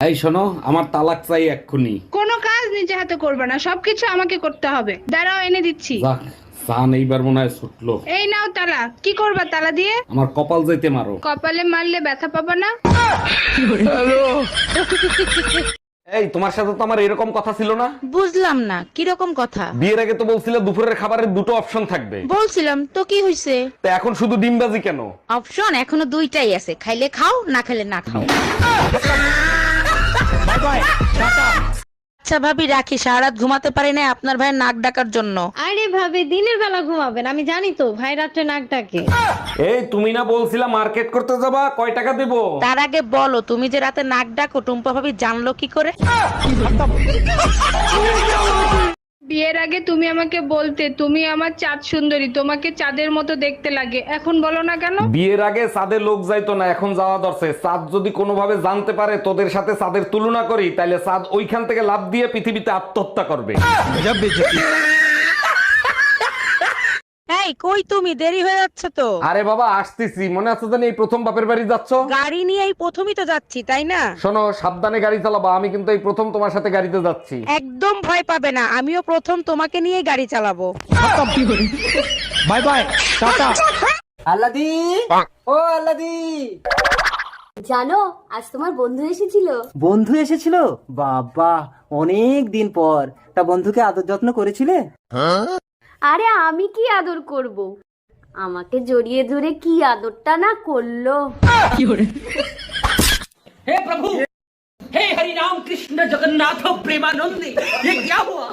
এই শোনো, আমার তালাক চাই এক্ষুনি। কোনো কাজ নিজে হাতে করবে না, সবকিছু আমাকে করতে হবে। দাঁড়াও, এনে দিচ্ছি। যাক, জান এইবার মনে হয় ছুটলো। এই নাও তালা। কি করবা তালা দিয়ে? আমার কপাল যাইতে মারো। কপালে মারলে ব্যথা পাবা না? এই, তোমার সাথে তো আমার এরকম কথা ছিল না। বুঝলাম না কিরকম কথা। বিয়ের আগে তো বলছিলে দুপুরের খাবারের দুটো অপশন থাকবে, বলছিলাম তো, কি হইছে? তো এখন শুধু ডিমবাজি কেন? অপশন এখনো দুইটাই আছে, খাইলে খাও, না খাইলে না খাও। আচ্ছা ভাবি, রাখি। সারা রাত ঘুমাতে পারি না আপনার ভাইয়ের নাক ডাকার জন্য। আরে ভাবি, দিনের বেলা ঘুমাবেন, আমি জানি তো ভাই রাত্রে নাক ডাকে। এই, তুমি না বলছিলা মার্কেট করতে যাবা, কয় টাকা দেবো? তার আগে বলো, তুমি যে রাতে নাক ডাকো টুম্পা ভাবি জানলো কি করে? বিয়ের আগে তুমি আমাকে বলতে তুমি আমার চাঁদ সুন্দরী, তোমাকে চাঁদের মতো দেখতে লাগে। এখন বলো না কেন? বিয়ের আগে চাঁদে লোক যাইতো না, এখন যাওয়া দরছে। চাঁদ যদি কোনোভাবে জানতে পারে তোদের সাথে চাঁদের তুলনা করি, তাহলে চাঁদ ওইখান থেকে লাফ দিয়ে পৃথিবীতে আত্মহত্যা করবে। এই কই তুমি? দেরি হয়ে যাচ্ছে তো। আরে বাবা, আসতেছি। মনে আছে জানি এই প্রথম বাপের বাড়ি যাচ্ছ? গাড়ি নিয়ে এই প্রথমই তো যাচ্ছি, তাই না? শোনো, সাবধানে গাড়ি চালাবা। আমি কিন্তু এই প্রথম তোমার সাথে গাড়িতে যাচ্ছি। একদম ভয় পাবে না, আমিও প্রথম তোমাকে নিয়ে গাড়ি চালাবো। Bye bye, tata. আল্লাদি, ও আল্লাদি। জানো, আজ তোমার বন্ধু এসেছিল। বন্ধু এসেছিল? বাবা, অনেক দিন পর। তা বন্ধুকে আদর যত্ন করেছিলে? আরে আমি কি আদর করব, আমাকে জড়িয়ে ধরে কি আদরটা না করলো। हे प्रभु, हे हरि राम कृष्ण जगन्नाथ प्रेमानंद, ये क्या हुआ?